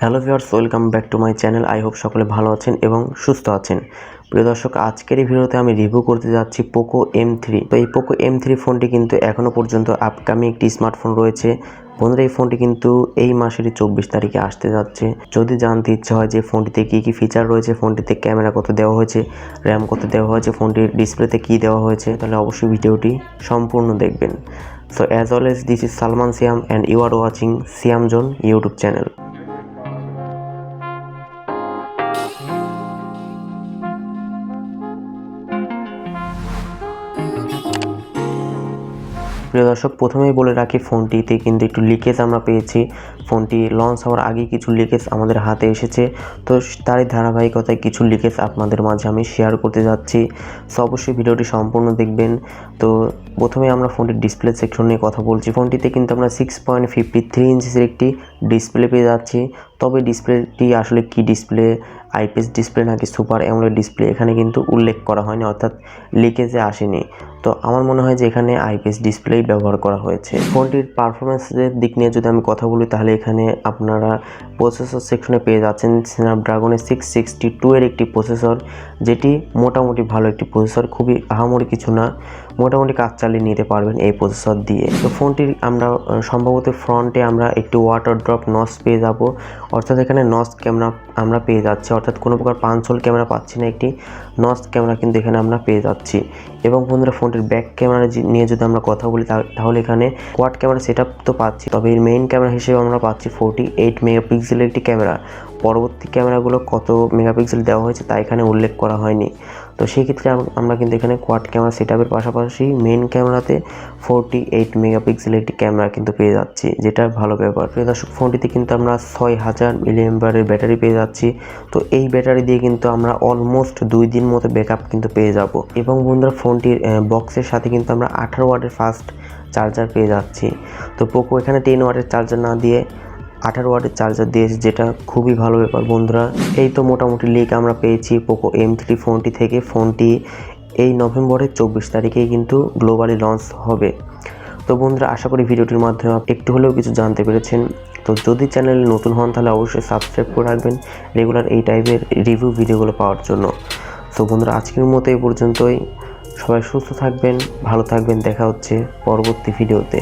Hello viewers, welcome back to my channel. I hope সকলে ভালো আছেন এবং সুস্থ আছেন। প্রিয় দর্শক, আজকের এই ভিডিওতে আমি রিভিউ করতে যাচ্ছি পোকো M3। তো এই পোকো M3 ফোনটি কিন্তু এখনও পর্যন্ত আপকামিং একটি স্মার্টফোন রয়েছে। বন্ধুরা, এই ফোনটি কিন্তু এই মাসেরই 24 তারিখে আসতে যাচ্ছে। যদি জানতে ইচ্ছা হয় যে ফোনটিতে কী কী ফিচার রয়েছে, ফোনটিতে ক্যামেরা কত দেওয়া হয়েছে, র্যাম কত দেওয়া হয়েছে, ফোনটির ডিসপ্লেতে কী দেওয়া হয়েছে, তাহলে অবশ্যই ভিডিওটি সম্পূর্ণ দেখবেন। So as always, this is Salman Siam and you are watching SiamZone YouTube channel. প্রিয় দর্শক, প্রথমেই বলে রাখি, ফোনটিতে কিন্তু একটু লিকেজ আমরা পেয়েছি। ফোনটি লঞ্চ হওয়ার আগে কিছু লিকেজ আমাদের হাতে এসেছে। তো তারই ধারাবাহিকতায় কিছু লিকেজ আপনাদের মাঝে আমি শেয়ার করতে যাচ্ছি। সো অবশ্যই ভিডিওটি সম্পূর্ণ দেখবেন। তো প্রথমে আমরা ফোনটির ডিসপ্লে সেকশন নিয়ে কথা বলছি। ফোনটিতে কিন্তু আমরা 6.53 ইঞ্চিসের একটি ডিসপ্লে পেয়ে যাচ্ছি। তবে ডিসপ্লেটি আসলে কি ডিসপ্লে, আইপিএস ডিসপ্লে নাকি সুপার অ্যামোলেড ডিসপ্লে, এখানে কিন্তু উল্লেখ করা হয়নি, অর্থাৎ লিকেজে আসেনি। তো আমার মনে হয় যে এখানে আইপিএস ডিসপ্লেই ব্যবহার করা হয়েছে। ফোনটির পারফরমেন্সের দিক নিয়ে যদি আমি কথা বলি, তাহলে এখানে আপনারা প্রসেসর সেকশনে পেয়ে যাচ্ছেন স্ন্যাপড্রাগনের 662 এর একটি প্রসেসর, যেটি মোটামুটি ভালো একটি প্রসেসর, খুবই আহামরি কিছু না, মোটামুটি কাজ চালিয়ে নিতে পারবেন এই প্রসেসর দিয়ে। তো ফোনটির আমরা সম্ভবত ফ্রন্টে আমরা একটি ওয়াটার ড্রপ নচ পেয়ে যাব, অর্থাৎ এখানে নচ ক্যামেরা আমরা পেয়ে যাচ্ছি, অর্থাৎ কোনো প্রকার পাঞ্চ হোল ক্যামেরা পাচ্ছি না, একটি নচ ক্যামেরা কিন্তু এখানে আমরা পেয়ে যাচ্ছি। এবং বন্ধুরা, ফোনটির ব্যাক ক্যামেরা নিয়ে যদি আমরা কথা বলি, তাহলে এখানে কোয়াড ক্যামেরা সেটআপ তো পাচ্ছি, তবে এর মেইন ক্যামেরা হিসেবে আমরা পাচ্ছি 48 মেগাপিক্সেলের একটি ক্যামেরা। পরবর্তী ক্যামেরাগুলো কত মেগাপিক্সেল দেওয়া হয়েছে তা এখানে উল্লেখ করা হয়নি। তো সেই ক্ষেত্রে আমরা কিন্তু এখানে কোয়াড ক্যামেরা সেটআপের পাশাপাশি মেইন ক্যামেরাতে 48 মেগাপিক্সেলের একটি ক্যামেরা কিন্তু পেয়ে যাচ্ছি, যেটা ভালো ব্যাপার। প্রিয় দর্শক, ফোনটিতে কিন্তু আমরা 6000 মিলিঅ্যাম্পিয়ারের ব্যাটারি পেয়ে যাচ্ছি। তো এই ব্যাটারি দিয়ে কিন্তু আমরা অলমোস্ট 2 দিন মতো ব্যাকআপ কিন্তু পেয়ে যাব। এবং বন্ধুরা, ফোনটির বক্সের সাথে কিন্তু আমরা 18 ওয়াটের ফাস্ট চার্জার পেয়ে যাচ্ছি। তো পোকো এখানে 10 ওয়াটের চার্জার না দিয়ে 18 ওয়াটের চার্জার দিয়েছে, যেটা খুবই ভালো ব্যাপার। বন্ধুরা, এই তো মোটামুটি লিক আমরা পেয়েছি পোকো M3 ফোনটি থেকে। ফোনটি এই নভেম্বরের 24 তারিখেই কিন্তু গ্লোবালি লঞ্চ হবে। তো বন্ধুরা, আশা করি ভিডিওটির মাধ্যমে একটু হলেও কিছু জানতে পেরেছেন। তো যদি চ্যানেলে নতুন হন, তাহলে অবশ্যই সাবস্ক্রাইব করে রাখবেন রেগুলার এই টাইপের রিভিউ ভিডিওগুলো পাওয়ার জন্য। তো বন্ধুরা, আজকের মতো এই পর্যন্তই। সবাই সুস্থ থাকবেন, ভালো থাকবেন, দেখা হচ্ছে পরবর্তী ভিডিওতে।